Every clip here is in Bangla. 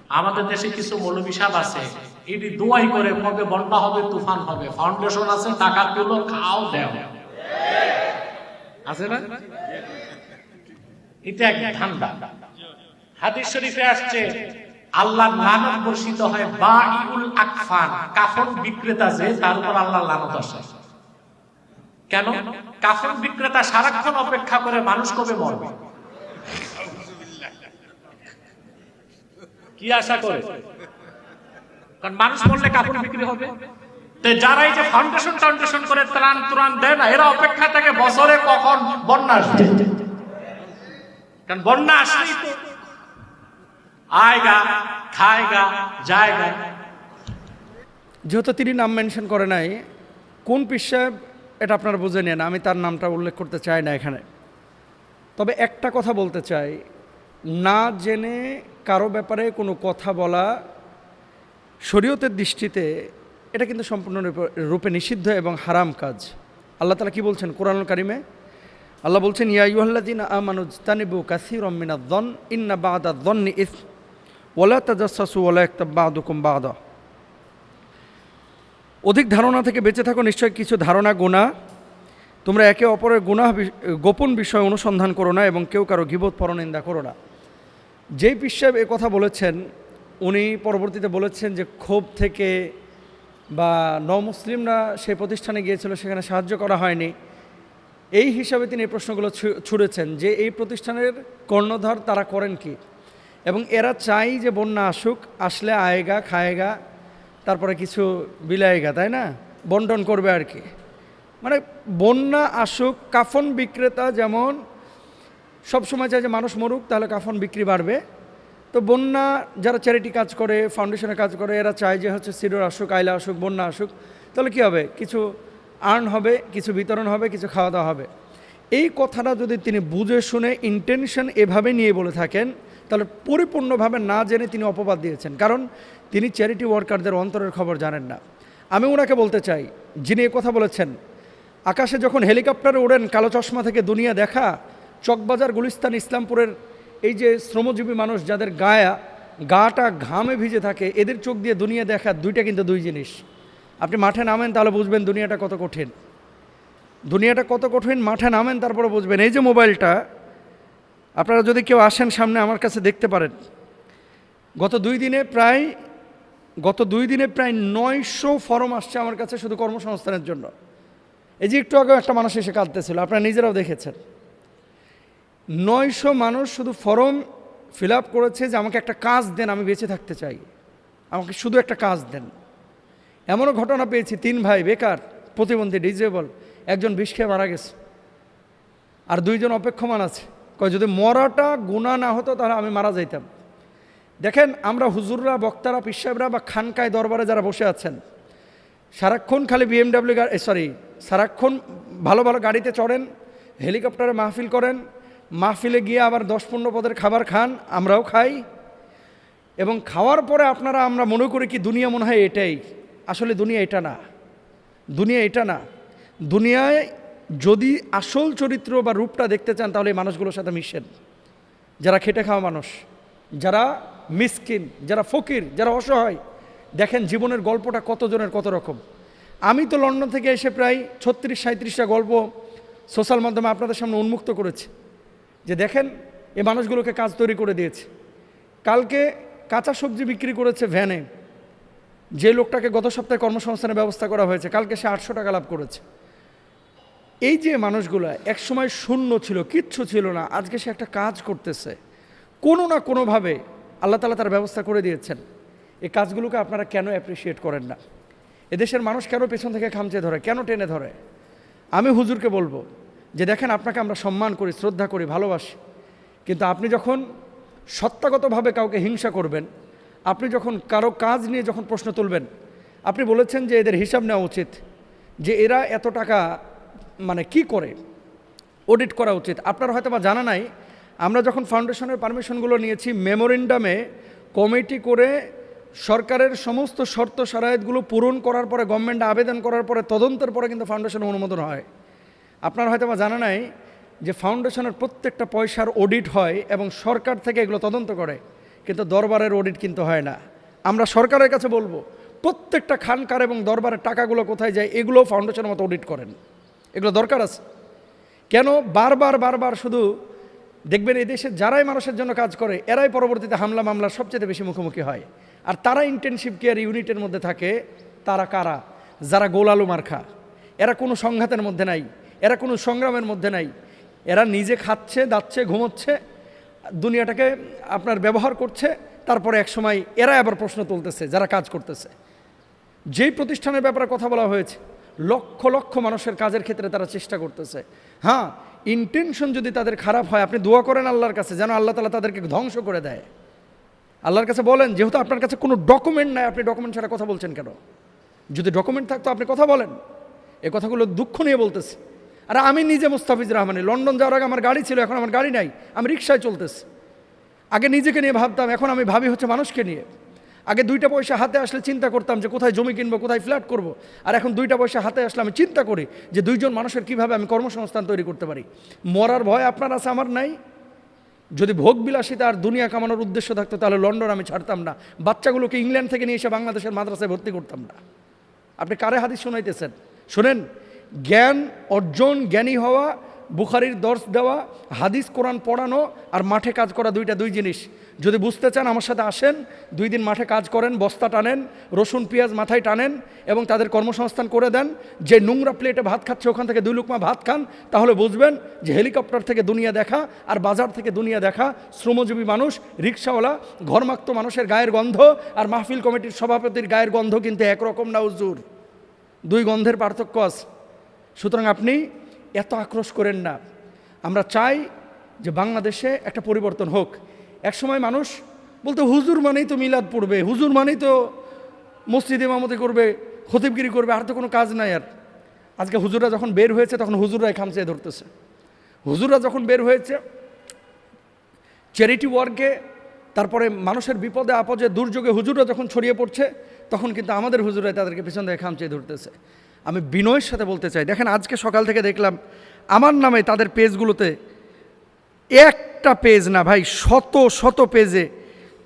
আমাদের দেশে কিছু মৌলবী সাহেব আছে, এটি দোয়াই করে কবে বন্যা হবে, তুফান হবে, ফাউন্ডেশন আছে, টাকা তুলো, খাও, দেও, আছে না? এটা এক ধান্দা। হাদিস শরীফে আসছে আল্লাহর লানত বর্ষিত হয় বাঈউল আকফান, কাফন বিক্রেতা, যে তার উপর আল্লাহর লানত আসে। কেন? কাফন বিক্রেতা সারাক্ষণ অপেক্ষা করে মানুষ কবে মরবে, কি আশা করে? কারণ মানুষ মরলে কাপড় বিক্রি হবে। তো যারা এই যে ফাউন্ডেশন করে ত্রাণ দেয় না, এরা অপেক্ষা থাকে বছরে কখন বন্যা আসবে। কারণ বন্যা আসলেই তো আয়গা, খায়গা, জায়গা। যেহেতু তিনি নাম মেনশন করে নাই, কোন পীর সাহেব এটা আপনারা বুঝে নেন, আমি তার নামটা উল্লেখ করতে চাই না এখানে। তবে একটা কথা বলতে চাই, না জেনে কারো ব্যাপারে কোনো কথা বলা শরীয়তের দৃষ্টিতে এটা কিন্তু সম্পূর্ণ রূপে নিষিদ্ধ এবং হারাম কাজ। আল্লাহ তাআলা কি বলছেন কোরআনুল কারিমে? আল্লাহ বলছেন, ইয়া আইয়ুহাল্লাযীনা আমানু ইজতানিবু কাসীরাম মিনায-যন ইন্না বা'দায-যন্নি ইসম ওয়ালা তাজাসসাসু ওয়ালা ইয়াগতাব বা'দুকুম বা'দা। অধিক ধারণা থেকে বেঁচে থাকো, নিশ্চয় কিছু ধারণা গুনাহ, তোমরা একে অপরের গুনাহ গোপন বিষয় অনুসন্ধান করো না এবং কেউ কারো গীবত পরনিন্দা করো না। যেই পীর সাহেব এ কথা বলেছেন, উনি পরবর্তীতে বলেছেন যে ক্ষোভ থেকে বা মুসলিমরা সেই প্রতিষ্ঠানে গিয়েছিল, সেখানে সাহায্য করা হয়নি, এই হিসাবে তিনি এই প্রশ্নগুলো ছুড়েছেন যে এই প্রতিষ্ঠানের কর্ণধার তারা করেন কি, এবং এরা চাই যে বন্যা আসুক, আসলে আয়েগা, খায়েগা, তারপরে কিছু বিলায়েগা, তাই না, বন্টন করবে আর কি। মানে বন্যা আসুক, কাফন বিক্রেতা যেমন সবসময় চায় যে মানুষ মরুক, তাহলে কাফন বিক্রি বাড়বে। তো বন্যা যারা চ্যারিটি কাজ করে, ফাউন্ডেশনে কাজ করে, এরা চায় যে হচ্ছে সিডর আসুক, আইলা আসুক, বন্যা আসুক, তাহলে কী হবে, কিছু আর্ন হবে, কিছু বিতরণ হবে, কিছু খাওয়া দাওয়া হবে। এই কথাটা যদি তিনি বুঝে শুনে ইন্টেনশন এভাবে নিয়ে বলে থাকেন, তাহলে পরিপূর্ণভাবে না জেনে তিনি অপবাদ দিয়েছেন, কারণ তিনি চ্যারিটি ওয়ার্কারদের অন্তরের খবর জানেন না। আমি ওনাকে বলতে চাই, যিনি এ কথা বলেছেন, আকাশে যখন হেলিকপ্টারে ওড়েন কালো চশমা থেকে দুনিয়া দেখা, চকবাজার, গুলিস্তান, ইসলামপুরের এই যে শ্রমজীবী মানুষ যাদের গাটা ঘামে ভিজে থাকে, এদের চোখ দিয়ে দুনিয়া দেখা দুইটা কিন্তু দুই জিনিস। আপনি মাঠে নামেন তাহলে বুঝবেন দুনিয়াটা কত কঠিন, দুনিয়াটা কত কঠিন, মাঠে নামেন তারপরে বুঝবেন। এই যে মোবাইলটা, আপনারা যদি কেউ আসেন সামনে আমার কাছে দেখতে পারেন, গত দুই দিনে প্রায় 900 ফর্ম আসছে আমার কাছে শুধু কর্মসংস্থানের জন্য। এই যে একটু আগে একটা মানুষ এসে কাঁদতেছিল, আপনারা নিজেরাও দেখেছেন। 900 মানুষ শুধু ফর্ম ফিল আপ করেছে যে আমাকে একটা কাজ দেন, আমি বেঁচে থাকতে চাই, আমাকে শুধু একটা কাজ দেন। এমনও ঘটনা পেয়েছি, 3 ভাই বেকার, প্রতিবন্ধী, ডিজেবল, একজন বিষ খেয়ে মারা গেছে, আর 2 জন অপেক্ষমান আছে। কয় যদি মরাটা গুনাহ না হতো তাহলে আমি মারা যাইতাম। দেখেন, আমরা হুজুররা, বক্তারা, পীর সাহেবরা বা খানকায় দরবারে যারা বসে আছেন, সারাক্ষণ খালি BMW সারাক্ষণ ভালো ভালো গাড়িতে চড়েন, হেলিকপ্টারে মাহফিল করেন, মাহফিলে গিয়ে আবার 10-15 পদের খাবার খান, আমরাও খাই, এবং খাওয়ার পরে আমরা মনে করি কি দুনিয়া মনে হয় এটাই। আসলে দুনিয়া এটা না, দুনিয়া এটা না। দুনিয়ায় যদি আসল চরিত্র বা রূপটা দেখতে চান তাহলে এই মানুষগুলোর সাথে মিশেন, যারা খেটে খাওয়া মানুষ, যারা মিসকিন, যারা ফকির, যারা অসহায়। দেখেন জীবনের গল্পটা কতজনের কত রকম। আমি তো লন্ডন থেকে এসে প্রায় 36-37টা গল্প সোশ্যাল মাধ্যমে আপনাদের সামনে উন্মুক্ত করেছি, যে দেখেন এই মানুষগুলোকে কাজ তৈরি করে দিয়েছে। কালকে কাঁচা সবজি বিক্রি করেছে ভ্যানে, যে লোকটাকে গত সপ্তাহে কর্মসংস্থানের ব্যবস্থা করা হয়েছে, কালকে সে 800 টাকা লাভ করেছে। এই যে মানুষগুলো একসময় শূন্য ছিল, কিচ্ছু ছিল না, আজকে সে একটা কাজ করতেছে, কোনো না কোনোভাবে আল্লাহ তাআলা তার ব্যবস্থা করে দিয়েছেন। এই কাজগুলোকে আপনারা কেন অ্যাপ্রিসিয়েট করেন না? এদেশের মানুষ কেন পেছন থেকে খামচে ধরে, কেন টেনে ধরে? আমি হুজুরকে বলবো যে দেখেন, আপনাকে আমরা সম্মান করি, শ্রদ্ধা করি, ভালোবাসি, কিন্তু আপনি যখন সত্তাগতভাবে কাউকে হিংসা করবেন, আপনি যখন কারো কাজ নিয়ে যখন প্রশ্ন তুলবেন, আপনি বলেছেন যে এদের হিসাব নেওয়া উচিত, যে এরা এত টাকা মানে কি করে, অডিট করা উচিত। আপনার হয়তো বা জানা নাই, আমরা যখন ফাউন্ডেশনের পারমিশনগুলো নিয়েছি, মেমোরেন্ডামে কমিটি করে সরকারের সমস্ত শর্ত শারায়েতগুলো পূরণ করার পরে, গভর্নমেন্টে আবেদন করার পরে, তদন্তের পরে কিন্তু ফাউন্ডেশনের অনুমোদন হয়। আপনার হয়তো বা জানা নাই যে ফাউন্ডেশনের প্রত্যেকটা পয়সার অডিট হয় এবং সরকার থেকে এগুলো তদন্ত করে, কিন্তু দরবারের অডিট কিন্তু হয় না। আমরা সরকারের কাছে বলবো, প্রত্যেকটা খানকার এবং দরবারের টাকাগুলো কোথায় যায় এগুলো ফাউন্ডেশনের মতো অডিট করেন, এগুলো দরকার আছে। কেন বারবার শুধু দেখবেন এই দেশে যারাই মানুষের জন্য কাজ করে এরাই পরবর্তীতে হামলা মামলার সবচেয়ে বেশি মুখোমুখি হয়। আর তারা ইন্টেনসিভ কেয়ার ইউনিটের মধ্যে থাকে, তারা কারা? যারা গোলালু মার্খা, এরা কোনো সংঘাতের মধ্যে নাই, এরা কোনো সংগ্রামের মধ্যে নাই, এরা নিজে খাচ্ছে, দাচ্ছে, ঘুমোচ্ছে, দুনিয়াটাকে আপনার ব্যবহার করছে। তারপরে এক সময় এরা আবার প্রশ্ন তুলতেছে যারা কাজ করতেছে। যেই প্রতিষ্ঠানের ব্যাপারে কথা বলা হয়েছে, লক্ষ লক্ষ মানুষের কাজের ক্ষেত্রে তারা চেষ্টা করতেছে। হ্যাঁ, ইন্টেনশন যদি তাদের খারাপ হয়, আপনি দোয়া করেন আল্লাহর কাছে যেন আল্লাহ তাআলা তাদেরকে ধ্বংস করে দেয়। আল্লাহর কাছে বলেন, যেহেতু আপনার কাছে কোনো ডকুমেন্ট নাই, আপনি ডকুমেন্ট ছাড়া কথা বলছেন কেন? যদি ডকুমেন্ট থাকতো আপনি কথা বলেন। এই কথাগুলো দুঃখ নিয়ে বলতেছি। আর আমি নিজে মুস্তাফিজ রহমানী, লন্ডন যাওয়ার আগে আমার গাড়ি ছিল, এখন আমার গাড়ি নাই, আমি রিক্সায় চলতেছি। আগে নিজেকে নিয়ে ভাবতাম, এখন আমি ভাবি হচ্ছে মানুষকে নিয়ে। আগে 2টা পয়সা হাতে আসলে চিন্তা করতাম যে কোথায় জমি কিনবো, কোথায় ফ্ল্যাট করব। আর এখন 2টা পয়সা হাতে আসলে আমি চিন্তা করি যে 2জন মানুষের কিভাবে আমি কর্মসংস্থান তৈরি করতে পারি। মরার ভয় আপনার আছে, আমার নাই। যদি ভোগ বিলাসিতা আর দুনিয়া কামানোর উদ্দেশ্য থাকতো তাহলে লন্ডন আমি ছাড়তাম না, বাচ্চাগুলোকে ইংল্যান্ড থেকে নিয়ে এসে বাংলাদেশের মাদ্রাসায় ভর্তি করতাম না। আপনি কারে হাদিস শোনাইতেছেন? শোনেন, জ্ঞান অর্জন, জ্ঞানী হওয়া, বুখারির দর্শ দেওয়া, হাদিস কোরআন পড়ানো আর মাঠে কাজ করা দুই জিনিস। যদি বুঝতে চান আমার সাথে আসেন, 2 দিন মাঠে কাজ করেন, বস্তা টানেন, রসুন পেঁয়াজ মাথায় টানেন এবং তাদের কর্মসংস্থান করে দেন। যে নোংরা প্লেটে ভাত খাচ্ছে ওখান থেকে 2 লুকমা ভাত খান, তাহলে বুঝবেন যে হেলিকপ্টার থেকে দুনিয়া দেখা আর বাজার থেকে দুনিয়া দেখা। শ্রমজীবী মানুষ, রিক্সাওয়ালা, ঘরমাক্ত মানুষের গায়ের গন্ধ আর মাহফিল কমিটির সভাপতির গায়ের গন্ধ কিন্তু একরকম না হুজুর, 2 গন্ধের পার্থক্য আছে। সুতরাং আপনি এত আক্রোশ করেন না। আমরা চাই যে বাংলাদেশে একটা পরিবর্তন হোক। একসময় মানুষ বলতো হুজুর মানেই তো মিলাদ পড়বে, হুজুর মানেই তো মসজিদে ইমামতি করবে, খতিবগিরি করবে, আর তো কোনো কাজ নাই। আর আজকে হুজুররা যখন বের হয়েছে তখন হুজুররাই খামচেয়ে ধরতেছে। হুজুররা যখন বের হয়েছে চ্যারিটি ওয়ার্কে, তারপরে মানুষের বিপদে আপদে দুর্যোগে হুজুররা যখন ছড়িয়ে পড়ছে, তখন কিন্তু আমাদের হুজুরাই তাদেরকে পিছন থেকে খামচেয়ে ধরতেছে। আমি বিনয়ের সাথে বলতে চাই, দেখেন আজকে সকাল থেকে দেখলাম আমার নামে তাদের পেজগুলোতে, একটা পেজ না ভাই, শত শত পেজে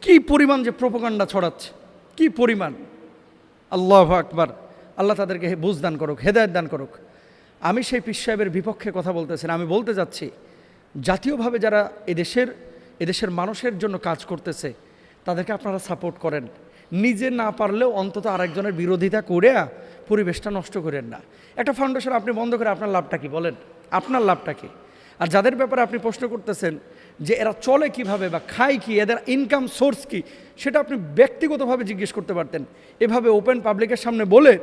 কি পরিমাণ যে প্রোপাগান্ডা ছড়াচ্ছে, কি পরিমাণ! আল্লাহু আকবার। আল্লাহ তাদেরকে বুঝদান করুক, হেদায়েত দান করুক। আমি সেই পীর সাহেবের বিপক্ষে কথা বলতেছি না, আমি বলতে যাচ্ছি জাতীয়ভাবে যারা এদেশের মানুষের জন্য কাজ করতেছে তাদেরকে আপনারা সাপোর্ট করেন। নিজে না পারলেও অন্তত আরেকজনের বিরোধিতা করে পরিবেশটা নষ্ট করেন না। একটা ফাউন্ডেশন আপনি বন্ধ করে আপনার লাভটা কি বলেন? আপনার লাভটা কি? আর যাদের ব্যাপারে আপনি প্রশ্ন করতেছেন যে এরা চলে কিভাবে বা খায় কি, এদের ইনকাম সোর্স কি, সেটা আপনি ব্যক্তিগতভাবে জিজ্ঞেস করতে পারতেন। এভাবে ওপেন পাবলিকের সামনে বলে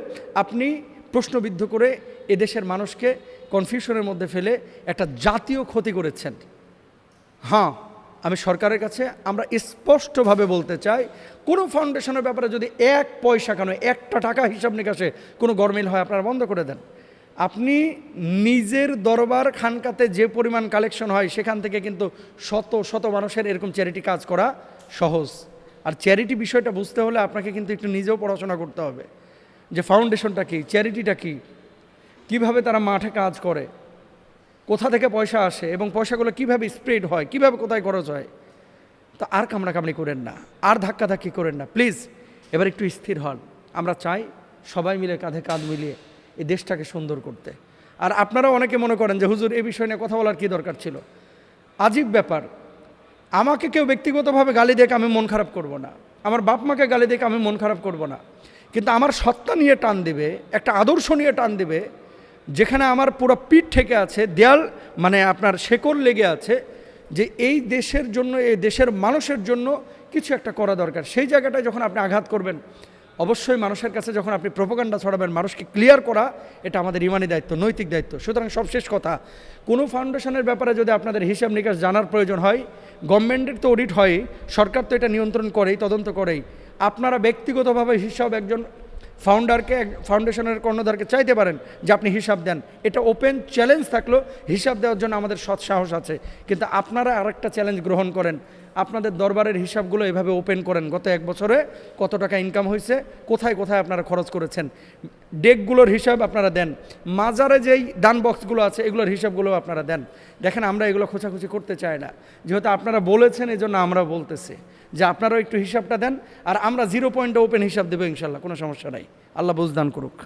আপনি প্রশ্নবিদ্ধ করে এদেশের মানুষকে কনফিউশনের মধ্যে ফেলে একটা জাতীয় ক্ষতি করেছেন। হ্যাঁ, আমি সরকারের কাছে আমরা স্পষ্টভাবে বলতে চাই, কোনো ফাউন্ডেশনের ব্যাপারে যদি 1 পয়সা কেন 1টা টাকা হিসাব নিকাশে কোনো গরমিল হয় আপনারা বন্ধ করে দেন। আপনি নিজের দরবার খানকাতে যে পরিমাণ কালেকশন হয় সেখান থেকে কিন্তু শত শত মানুষের এরকম চ্যারিটি কাজ করা সহজ। আর চ্যারিটি বিষয়টা বুঝতে হলে আপনাকে কিন্তু একটু নিজেও পড়াশোনা করতে হবে যে ফাউন্ডেশনটা কী, চ্যারিটিটা কী, কীভাবে তারা মাঠে কাজ করে, কোথা থেকে পয়সা আসে এবং পয়সাগুলো কিভাবে স্প্রেড হয়, কিভাবে কোথায় খরচ হয়। তো আর কামড়াকামড়ি করেন না, আর ধাক্কাধাক্কি করেন না, প্লিজ এবার একটু স্থির হন। আমরা চাই সবাই মিলে কাঁধে কাঁধ মিলিয়ে এই দেশটাকে সুন্দর করতে। আর আপনারাও অনেকে মনে করেন যে হুজুর এই বিষয় নিয়ে কথা বলার কী দরকার ছিল। আজীব ব্যাপার, আমাকে কেউ ব্যক্তিগতভাবে গালি দেখে আমি মন খারাপ করব না, আমার বাপ মাকে গালি দেখে আমি মন খারাপ করব না, কিন্তু আমার সত্তা নিয়ে টান দেবে, একটা আদর্শ নিয়ে টান দেবে, যেখানে আমার পুরো পিঠ থেকে আছে, দেয়াল মানে আপনার শেকড় লেগে আছে যে এই দেশের জন্য, এই দেশের মানুষের জন্য কিছু একটা করা দরকার। সেই জায়গাটায় যখন আপনি আঘাত করবেন, অবশ্যই মানুষের কাছে যখন আপনি প্রোপাগান্ডা ছড়াবেন, মানুষকে ক্লিয়ার করা এটা আমাদের ইমানি দায়িত্ব, নৈতিক দায়িত্ব। সুতরাং সবশেষ কথা, কোনো ফাউন্ডেশনের ব্যাপারে যদি আপনাদের হিসাব নিকাশ জানার প্রয়োজন হয়, গভর্নমেন্টের তো অডিট হয়, সরকার তো এটা নিয়ন্ত্রণ করেই, তদন্ত করেই। আপনারা ব্যক্তিগতভাবে হিসাব একজন ফাউন্ডারকে, ফাউন্ডেশনের কর্ণধারকে চাইতে পারেন যে আপনি হিসাব দেন। এটা ওপেন চ্যালেঞ্জ থাকলো, হিসাব দেওয়ার জন্য আমাদের সৎ সাহস আছে। কিন্তু আপনারা আরেকটা চ্যালেঞ্জ গ্রহণ করেন, আপনাদের দরবারের হিসাবগুলো এভাবে ওপেন করেন, গত 1 বছরে কত টাকা ইনকাম হয়েছে, কোথায় কোথায় আপনারা খরচ করেছেন, ডেকগুলোর হিসাব আপনারা দেন, মাজারে যেই দান বক্সগুলো আছে এগুলোর হিসাবগুলো আপনারা দেন। দেখেন আমরা এগুলো খোঁচাখুচি করতে চাই না, যেহেতু আপনারা বলেছেন এই জন্য আমরা বলতেছি। যে আপনারাও একটু হিসাবটা দেন, আর আমরা 0 পয়েন্টে ওপেন হিসাব দেবো ইনশাল্লাহ, কোনো সমস্যা নাই। আল্লাহ বুঝদান করুক।